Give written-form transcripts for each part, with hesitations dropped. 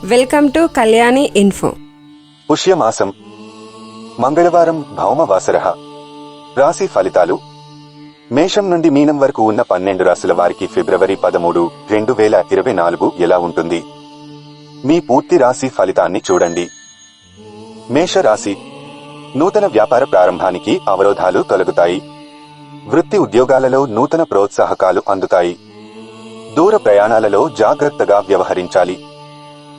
Welcome to Kalyani Info. పుష్యమాసం మంగళవారం భౌమవాసరః. రాశి ఫలితాలు. మేషం నుండి మీనం వరకు ఉన్న 12 రాశుల వారికి ఫిబ్రవరి 13, 2024 ఎలా ఉంటుంది? మీ పూర్తి రాశి ఫలితాన్ని చూడండి. మేష రాశి. నూతన వ్యాపార ప్రారంభానికి అవరోధాలు తొలగుతాయి. వృత్తి ఉద్యోగాలలో నూతన ప్రోత్సాహకాలు అందుతాయి. దూర ప్రయాణాలలో జాగ్రత్తగా వ్యవహరించాలి.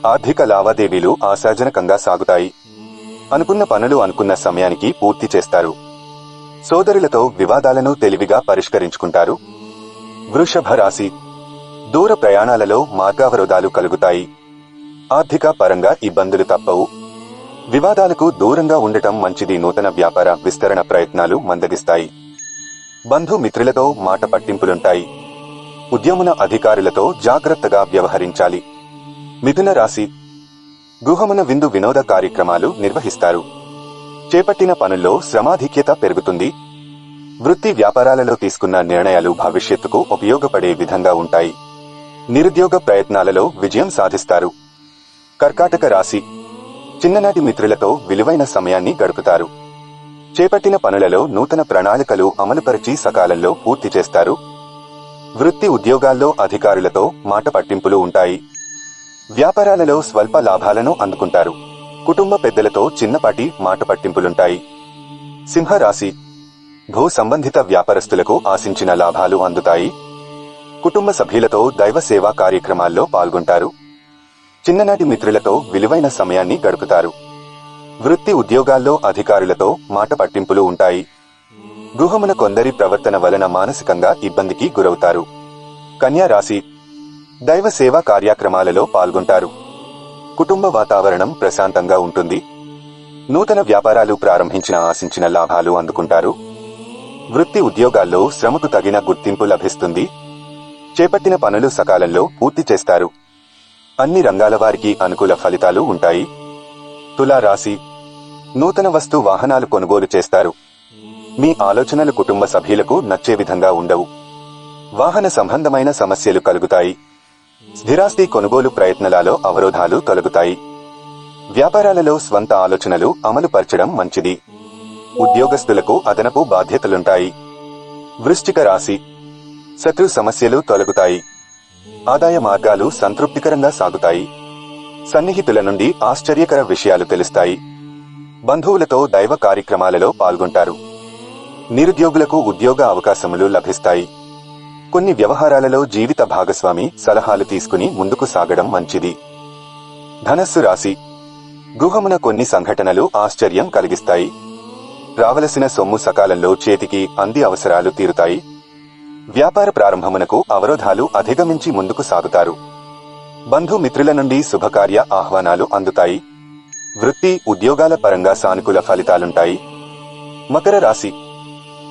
ఆర్థిక లావాదేవీలు ఆశాజనకంగా సాగుతాయి. అనుకున్న పనులు అనుకున్న సమయానికి పూర్తి చేస్తారు. సోదరులతో వివాదాలను తెలివిగా పరిష్కరించుకుంటారు. వృషభ రాశి. దూర ప్రయాణాలలో మార్గావరోధాలు కలుగుతాయి. ఆర్థిక పరంగా ఇబ్బందులు తప్పవు. వివాదాలకు దూరంగా ఉండటం మంచిది. నూతన వ్యాపార విస్తరణ ప్రయత్నాలు మందగిస్తాయి. బంధుమిత్రులతో మాట పట్టింపులుంటాయి. ఉద్యమున అధికారులతో జాగ్రత్తగా వ్యవహరించాలి. మిథున రాశి. గృహమున విందు వినోద కార్యక్రమాలు నిర్వహిస్తారు. చేపట్టిన పనుల్లో శ్రమాధిక్యత పెరుగుతుంది. వృత్తి వ్యాపారాలలో తీసుకున్న నిర్ణయాలు భవిష్యత్తుకు ఉపయోగపడే విధంగా ఉంటాయి. నిరుద్యోగ ప్రయత్నాలలో విజయం సాధిస్తారు. కర్కాటక రాశి. చిన్ననాటి మిత్రులతో విలువైన సమయాన్ని గడుపుతారు. చేపట్టిన పనులలో నూతన ప్రణాళికలు అమలుపరిచి సకాలంలో పూర్తి చేస్తారు. వృత్తి ఉద్యోగాల్లో అధికారులతో మాట పట్టింపులు ఉంటాయి. వ్యాపారాలలో స్వల్ప లాభాలను అందుకుంటారు. కుటుంబ పెద్దలతో చిన్నపాటి మాట పట్టింపులుంటాయి. సింహరాశి. భూ సంబంధిత వ్యాపారస్తులకు ఆశించిన లాభాలు అందుతాయి. కుటుంబ సభ్యులతో దైవ సేవా కార్యక్రమాల్లో పాల్గొంటారు. చిన్ననాటి మిత్రులతో విలువైన సమయాన్ని గడుపుతారు. వృత్తి ఉద్యోగాల్లో అధికారులతో మాట పట్టింపులు ఉంటాయి. గృహమున కొందరి ప్రవర్తన వలన మానసికంగా ఇబ్బందికి గురవుతారు. కన్యా రాశి. దైవ సేవా కార్యక్రమాలలో పాల్గొంటారు. కుటుంబ వాతావరణం ప్రశాంతంగా ఉంటుంది. నూతన వ్యాపారాలు ప్రారంభించిన ఆశించిన లాభాలు అందుకుంటారు. వృత్తి ఉద్యోగాల్లో శ్రమకు తగిన గుర్తింపు లభిస్తుంది. చేపట్టిన పనులు సకాలంలో పూర్తి చేస్తారు. అన్ని రంగాల వారికి అనుకూల ఫలితాలు ఉంటాయి. తులా రాశి. నూతన వస్తు వాహనాలు కొనుగోలు చేస్తారు. మీ ఆలోచనలు కుటుంబ సభ్యులకు నచ్చే విధంగా ఉండవు. వాహన సంబంధమైన సమస్యలు కలుగుతాయి. స్థిరాస్తి కొనుగోలు ప్రయత్నాలలో అవరోధాలు తొలగుతాయి. వ్యాపారాలలో స్వంత ఆలోచనలు అమలు పరచడం మంచిది. ఉద్యోగస్తులకు అదనపు బాధ్యతలుంటాయి. వృశ్చిక రాశి. శత్రు సమస్యలు తొలగుతాయి. ఆదాయ మార్గాలు సంతృప్తికరంగా సాగుతాయి. సన్నిహితుల నుండి ఆశ్చర్యకర విషయాలు తెలుస్తాయి. బంధువులతో దైవ కార్యక్రమాలలో పాల్గొంటారు. నిరుద్యోగులకు ఉద్యోగ అవకాశములు లభిస్తాయి. కొన్ని వ్యవహారాలలో జీవిత భాగస్వామి సలహాలు తీసుకుని ముందుకు సాగడం మంచిది. ధనస్సు రాశి. గృహమున కొన్ని సంఘటనలు ఆశ్చర్యం కలిగిస్తాయి. రావలసిన సొమ్ము సకాలంలో చేతికి అంది అవసరాలు తీరుతాయి. వ్యాపార ప్రారంభమునకు అవరోధాలు అధిగమించి ముందుకు సాగుతారు. బంధుమిత్రుల నుండి శుభకార్య ఆహ్వానాలు అందుతాయి. వృత్తి ఉద్యోగాల పరంగా సానుకూల ఫలితాలుంటాయి. మకర రాశి.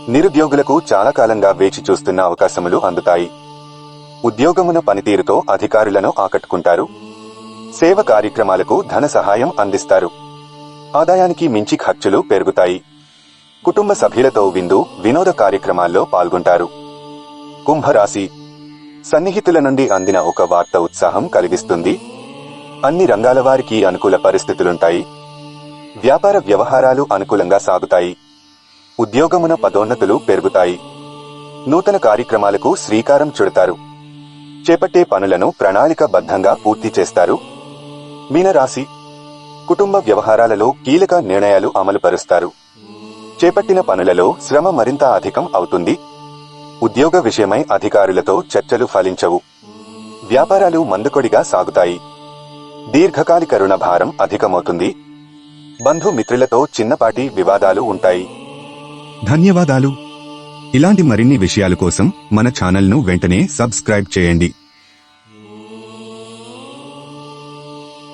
నిరుద్యోగులకు చాలా కాలంగా వేచి చూస్తున్న అవకాశములు అందుతాయి. ఉద్యోగమున పనితీరుతో అధికారులను ఆకట్టుకుంటారు. సేవ కార్యక్రమాలకు ధన సహాయం అందిస్తారు. ఆదాయానికి మించి ఖర్చులు పెరుగుతాయి. కుటుంబ సభ్యులతో విందు వినోద కార్యక్రమాల్లో పాల్గొంటారు. కుంభరాశి. సన్నిహితుల నుండి అందిన ఒక వార్త ఉత్సాహం కలిగిస్తుంది. అన్ని రంగాల వారికి అనుకూల పరిస్థితులుంటాయి. వ్యాపార వ్యవహారాలు అనుకూలంగా సాగుతాయి. ఉద్యోగమున పదోన్నతులు పెరుగుతాయి. నూతన కార్యక్రమాలకు శ్రీకారం చుడతారు. చేపట్టే పనులను ప్రణాళికాబద్ధంగా పూర్తి చేస్తారు. మీనరాశి. కుటుంబ వ్యవహారాలలో కీలక నిర్ణయాలు అమలుపరుస్తారు. చేపట్టిన పనులలో శ్రమ మరింత అధికం అవుతుంది. ఉద్యోగ విషయమై అధికారులతో చర్చలు ఫలించవు. వ్యాపారాలు మందకొడిగా సాగుతాయి. దీర్ఘకాలిక రుణ భారం అధికమవుతుంది. బంధుమిత్రులతో చిన్నపాటి వివాదాలు ఉంటాయి. ధన్యవాదాలు. ఇలాంటి మరిన్ని విషయాల కోసం మన ఛానల్ను వెంటనే సబ్స్క్రైబ్ చేయండి.